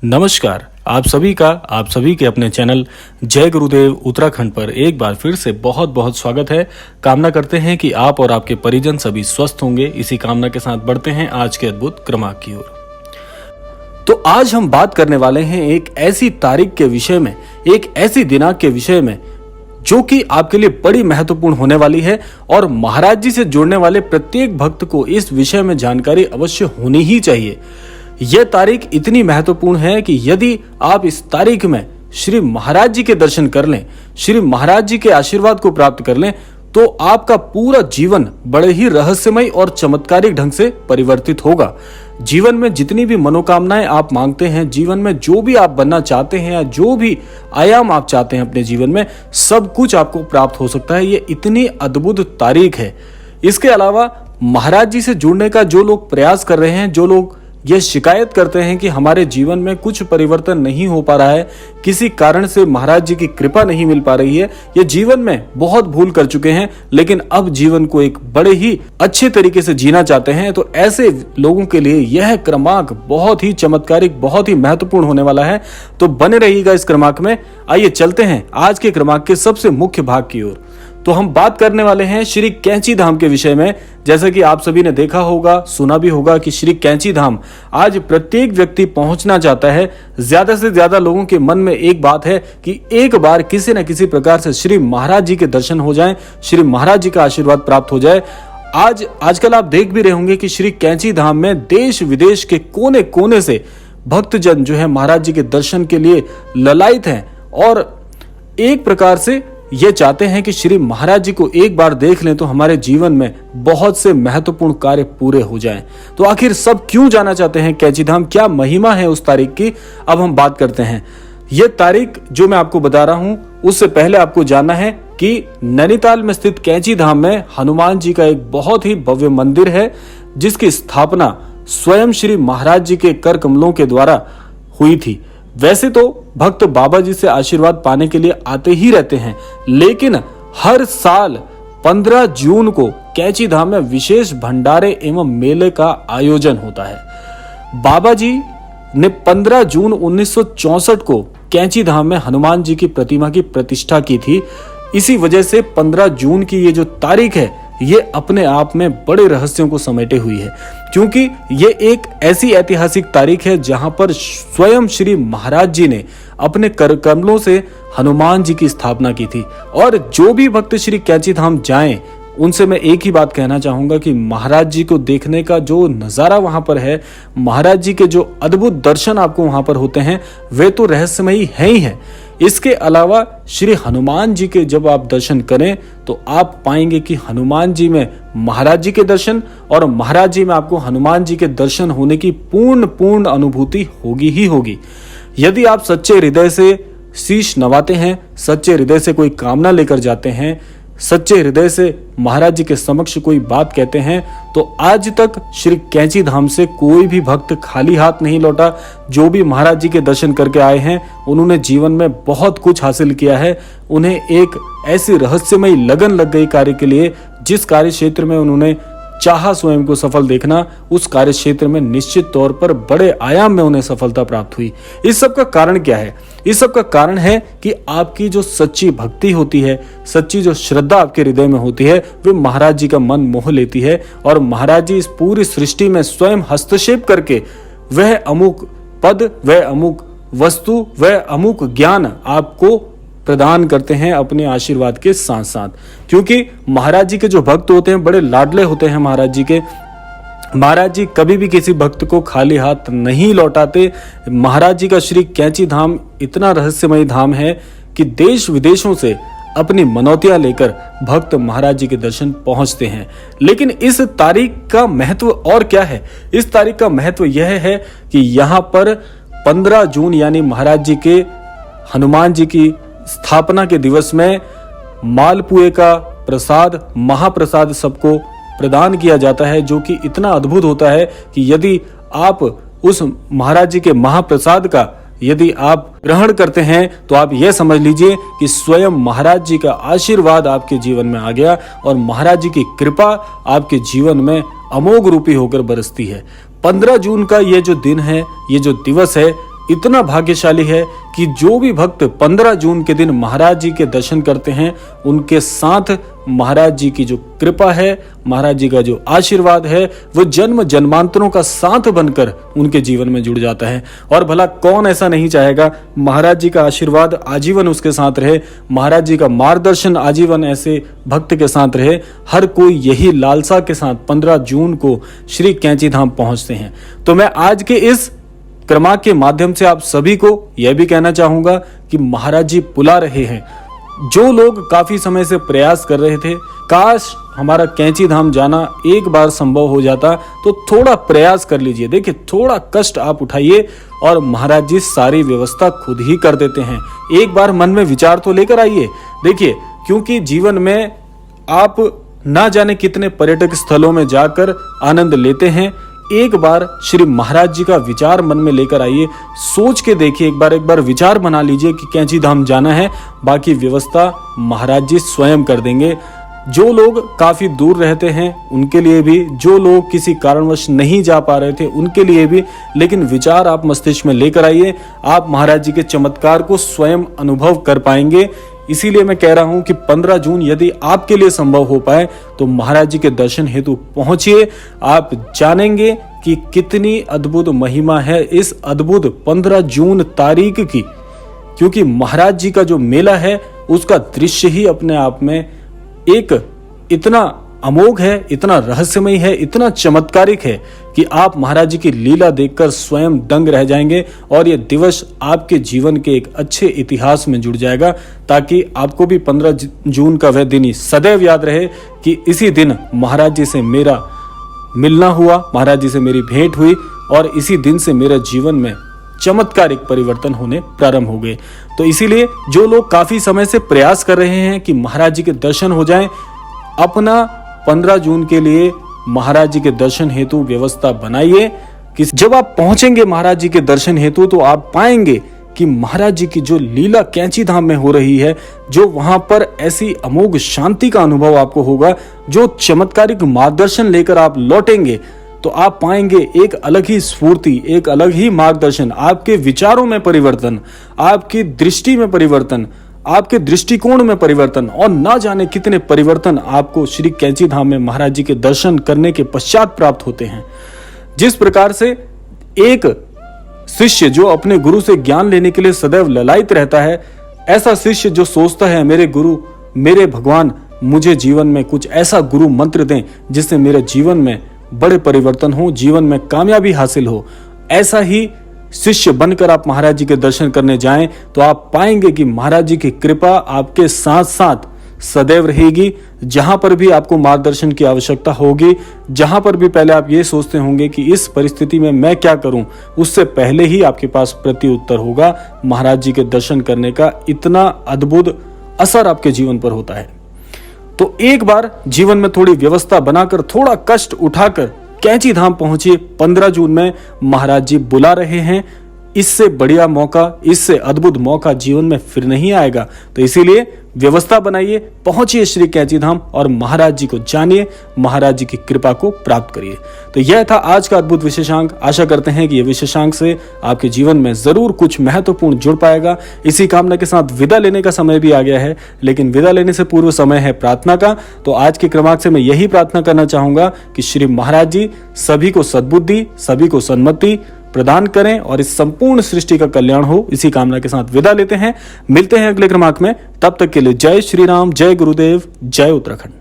नमस्कार, आप सभी के अपने चैनल जय गुरुदेव उत्तराखंड पर एक बार फिर से बहुत बहुत स्वागत है। कामना करते हैं कि आप और आपके परिजन सभी स्वस्थ होंगे। इसी कामना के साथ बढ़ते हैं आज के अद्भुत क्रमांक की ओर। तो आज हम बात करने वाले हैं एक ऐसी तारीख के विषय में, एक ऐसी दिनांक के विषय में जो कि आपके लिए बड़ी महत्वपूर्ण होने वाली है और महाराज जी से जुड़ने वाले प्रत्येक भक्त को इस विषय में जानकारी अवश्य होनी ही चाहिए। यह तारीख इतनी महत्वपूर्ण है कि यदि आप इस तारीख में श्री महाराज जी के दर्शन कर लें, श्री महाराज जी के आशीर्वाद को प्राप्त कर लें, तो आपका पूरा जीवन बड़े ही रहस्यमय और चमत्कारिक ढंग से परिवर्तित होगा। जीवन में जितनी भी मनोकामनाएं आप मांगते हैं, जीवन में जो भी आप बनना चाहते हैं या जो भी आयाम आप चाहते हैं अपने जीवन में, सब कुछ आपको प्राप्त हो सकता है। ये इतनी अद्भुत तारीख है। इसके अलावा महाराज जी से जुड़ने का जो लोग प्रयास कर रहे हैं, जो लोग ये शिकायत करते हैं कि हमारे जीवन में कुछ परिवर्तन नहीं हो पा रहा है, किसी कारण से महाराज जी की कृपा नहीं मिल पा रही है, ये जीवन में बहुत भूल कर चुके हैं लेकिन अब जीवन को एक बड़े ही अच्छे तरीके से जीना चाहते हैं, तो ऐसे लोगों के लिए यह क्रमांक बहुत ही चमत्कारिक, बहुत ही महत्वपूर्ण होने वाला है। तो बने रहिएगा इस क्रमांक में। आइए चलते हैं आज के क्रमांक के सबसे मुख्य भाग की ओर। तो हम बात करने वाले हैं श्री कैंची धाम के विषय में। जैसा कि आप सभी ने देखा होगा, सुना भी होगा कि श्री कैंची धाम आज प्रत्येक व्यक्ति पहुंचना चाहता है। ज्यादा से ज्यादा लोगों के मन में एक बात है कि एक बार किसी न किसी प्रकार से श्री महाराज जी के दर्शन हो जाएं, श्री महाराज जी का आशीर्वाद प्राप्त हो जाए। आजकल आप देख भी रहे होंगे कि श्री कैंची धाम में देश विदेश के कोने कोने से भक्तजन जो है महाराज जी के दर्शन के लिए ललायित हैं और एक प्रकार से ये चाहते हैं कि श्री महाराज जी को एक बार देख लें तो हमारे जीवन में बहुत से महत्वपूर्ण कार्य पूरे हो जाएं। तो आखिर सब क्यों जाना चाहते हैं कैंची धाम, क्या महिमा है उस तारीख की, अब हम बात करते हैं। ये तारीख जो मैं आपको बता रहा हूं, उससे पहले आपको जानना है कि नैनीताल में स्थित कैंची धाम में हनुमान जी का एक बहुत ही भव्य मंदिर है, जिसकी स्थापना स्वयं श्री महाराज जी के कर कमलों के द्वारा हुई थी। वैसे तो भक्त बाबा जी से आशीर्वाद पाने के लिए आते ही रहते हैं, लेकिन हर साल 15 जून को कैंची धाम में विशेष भंडारे एवं मेले का आयोजन होता है। बाबा जी ने 15 जून 1964 को कैंची धाम में हनुमान जी की प्रतिमा की प्रतिष्ठा की थी। इसी वजह से 15 जून की ये जो तारीख है, ये अपने आप में बड़े रहस्यों को समेटे हुई है, क्योंकि ये एक ऐसी ऐतिहासिक तारीख है जहां पर स्वयं श्री महाराज जी ने अपने कर कमलों से हनुमान जी की स्थापना की थी। और जो भी भक्त श्री कैंची धाम जाएं, उनसे मैं एक ही बात कहना चाहूंगा कि महाराज जी को देखने का जो नजारा वहां पर है, महाराज जी के जो अद्भुत दर्शन आपको वहां पर होते हैं, वे तो रहस्यमयी है ही है। इसके अलावा श्री हनुमान जी के जब आप दर्शन करें तो आप पाएंगे कि हनुमान जी में महाराज जी के दर्शन और महाराज जी में आपको हनुमान जी के दर्शन होने की पूर्ण अनुभूति होगी ही होगी। यदि आप सच्चे हृदय से शीश नवाते हैं, सच्चे हृदय से कोई कामना लेकर जाते हैं, सच्चे हृदय से महाराज जी के समक्ष कोई बात कहते हैं, तो आज तक श्री कैंची धाम से कोई भी भक्त खाली हाथ नहीं लौटा। जो भी महाराज जी के दर्शन करके आए हैं, उन्होंने जीवन में बहुत कुछ हासिल किया है। उन्हें एक ऐसी रहस्यमयी लगन लग गई कार्य के लिए, जिस कार्य क्षेत्र में उन्होंने चाहा स्वयं को सफल देखना, उस कार्य क्षेत्र में निश्चित तौर पर बड़े आयाम में उन्हें सफलता प्राप्त हुई। इस सब का कारण क्या है? इस सब का कारण है कि आपकी जो सच्ची भक्ति होती है, सच्ची जो श्रद्धा आपके हृदय में होती है, वे महाराज जी का मन मोह लेती है और महाराज जी इस पूरी सृष्टि में स्वयं हस्तक्षेप करके वह अमुक पद, वह अमुक वस्तु, वह अमुक ज्ञान आपको प्रदान करते हैं अपने आशीर्वाद के साथ साथ। क्योंकि महाराज जी के जो भक्त होते हैं, बड़े लाडले होते हैं महाराज जी के। महाराज जी कभी भी किसी भक्त को खाली हाथ नहीं लौटाते। महाराज जी का श्री कैंची धाम इतना रहस्यमय धाम है कि देश विदेशों से अपनी मनौतियां लेकर भक्त महाराज जी के दर्शन पहुंचते हैं। लेकिन इस तारीख का महत्व और क्या है? इस तारीख का महत्व यह है कि यहाँ पर 15 जून यानी महाराज जी के, हनुमान जी की स्थापना के दिवस में मालपुए का प्रसाद, महाप्रसाद सबको प्रदान किया जाता है, जो कि इतना अद्भुत होता है कि यदि आप उस महाराज जी के महाप्रसाद का यदि आप ग्रहण करते हैं तो आप यह समझ लीजिए कि स्वयं महाराज जी का आशीर्वाद आपके जीवन में आ गया और महाराज जी की कृपा आपके जीवन में अमोघ रूपी होकर बरसती है। 15 जून का ये जो दिन है, ये जो दिवस है, इतना भाग्यशाली है कि जो भी भक्त 15 जून के दिन महाराज जी के दर्शन करते हैं, उनके साथ महाराज जी की जो कृपा है, महाराज जी का जो आशीर्वाद है, वो जन्म जन्मांतरों का साथ बनकर उनके जीवन में जुड़ जाता है। और भला कौन ऐसा नहीं चाहेगा महाराज जी का आशीर्वाद आजीवन उसके साथ रहे, महाराज जी का मार्गदर्शन आजीवन ऐसे भक्त के साथ रहे। हर कोई यही लालसा के साथ 15 जून को श्री कैंची धाम पहुंचते हैं। तो मैं आज के इस क्रमांक के माध्यम से आप सभी को यह भी कहना चाहूंगा कि महाराज जी बुला रहे हैं। जो लोग काफी समय से प्रयास कर रहे थे, काश हमारा कैंची धाम जाना एक बार संभव हो जाता, तो थोड़ा प्रयास कर लीजिए। देखिए, थोड़ा कष्ट आप उठाइए और महाराज जी सारी व्यवस्था खुद ही कर देते हैं। एक बार मन में विचार तो लेकर आइए। देखिए, क्योंकि जीवन में आप ना जाने कितने पर्यटक स्थलों में जाकर आनंद लेते हैं, एक बार श्री महाराज जी का विचार मन में लेकर आइए, सोच के देखिए, एक बार विचार बना लीजिए कि कैंची धाम जाना है। बाकी व्यवस्था महाराज जी स्वयं कर देंगे। जो लोग काफी दूर रहते हैं उनके लिए भी, जो लोग किसी कारणवश नहीं जा पा रहे थे उनके लिए भी, लेकिन विचार आप मस्तिष्क में लेकर आइए, आप महाराज जी के चमत्कार को स्वयं अनुभव कर पाएंगे। इसीलिए मैं कह रहा हूं कि 15 जून यदि आपके लिए संभव हो पाए तो महाराज जी के दर्शन हेतु पहुंचिए। आप जानेंगे कि कितनी अद्भुत महिमा है इस अद्भुत 15 जून तारीख की, क्योंकि महाराज जी का जो मेला है उसका दृश्य ही अपने आप में एक इतना अमोघ है, इतना रहस्यमय है, इतना चमत्कारिक है कि आप महाराज जी की लीला देखकर स्वयं दंग रह जाएंगे और यह दिवस आपके जीवन के एक अच्छे इतिहास में जुड़ जाएगा, ताकि आपको भी 15 जून का वह दिन ही सदैव याद रहे कि इसी दिन महाराज जी से मेरा मिलना हुआ, महाराज जी से मेरी भेंट हुई और इसी दिन से मेरे जीवन में चमत्कारिक परिवर्तन होने प्रारंभ हो गए। तो इसीलिए जो लोग काफी समय से प्रयास कर रहे हैं कि महाराज जी के दर्शन हो जाएं, अपना 15 जून के लिए महाराज जी के दर्शन हेतु व्यवस्था बनाइए कि जब आप पहुंचेंगे महाराज जी के दर्शन हेतु तो आप पाएंगे कि महाराज जी की जो लीला कैंची धाम में हो रही है, जो वहां पर ऐसी अमोघ शांति का अनुभव आपको होगा, जो चमत्कारिक मार्गदर्शन लेकर आप लौटेंगे, तो आप पाएंगे एक अलग ही स्फूर्ति, एक अलग ही मार्गदर्शन, आपके विचारों में परिवर्तन, आपकी दृष्टि में परिवर्तन, आपके दृष्टिकोण में परिवर्तन और ना जाने कितने परिवर्तन आपको श्री कैंची धाम में महाराज जी के दर्शन करने के पश्चात प्राप्त होते हैं। जिस प्रकार से एक शिष्य जो अपने गुरु से ज्ञान लेने के लिए सदैव ललायित रहता है, ऐसा शिष्य जो सोचता है मेरे गुरु, मेरे भगवान मुझे जीवन में कुछ ऐसा गुरु मंत्र दें जिससे मेरे जीवन में बड़े परिवर्तन हो, जीवन में कामयाबी हासिल हो, ऐसा ही शिष्य बनकर आप महाराज जी के दर्शन करने जाएं तो आप पाएंगे कि महाराज जी की कृपा आपके साथ साथ सदैव रहेगी। जहां पर भी आपको मार्गदर्शन की आवश्यकता होगी, जहां पर भी पहले आप ये सोचते होंगे कि इस परिस्थिति में मैं क्या करूं, उससे पहले ही आपके पास प्रत्युत्तर होगा। महाराज जी के दर्शन करने का इतना अद्भुत असर आपके जीवन पर होता है। तो एक बार जीवन में थोड़ी व्यवस्था बनाकर, थोड़ा कष्ट उठाकर कैंची धाम पहुंचिए। 15 जून में महाराज जी बुला रहे हैं। इससे बढ़िया मौका, इससे अद्भुत मौका जीवन में फिर नहीं आएगा। तो इसीलिए व्यवस्था बनाइए, पहुंचिए श्री कैंची धाम और महाराज जी को जानिए, महाराज जी की कृपा को प्राप्त करिए। तो यह था आज का अद्भुत विशेषांक। आशा करते हैं कि यह विशेषांक से आपके जीवन में जरूर कुछ महत्वपूर्ण जुड़ पाएगा। इसी कामना के साथ विदा लेने का समय भी आ गया है, लेकिन विदा लेने से पूर्व समय है प्रार्थना का। तो आज के क्रमांक से मैं यही प्रार्थना करना चाहूंगा कि श्री महाराज जी सभी को सद्बुद्धि, सभी को सन्मति प्रदान करें और इस संपूर्ण सृष्टि का कल्याण हो। इसी कामना के साथ विदा लेते हैं। मिलते हैं अगले क्रमांक में। तब तक के लिए जय श्री राम, जय गुरुदेव, जय उत्तराखंड।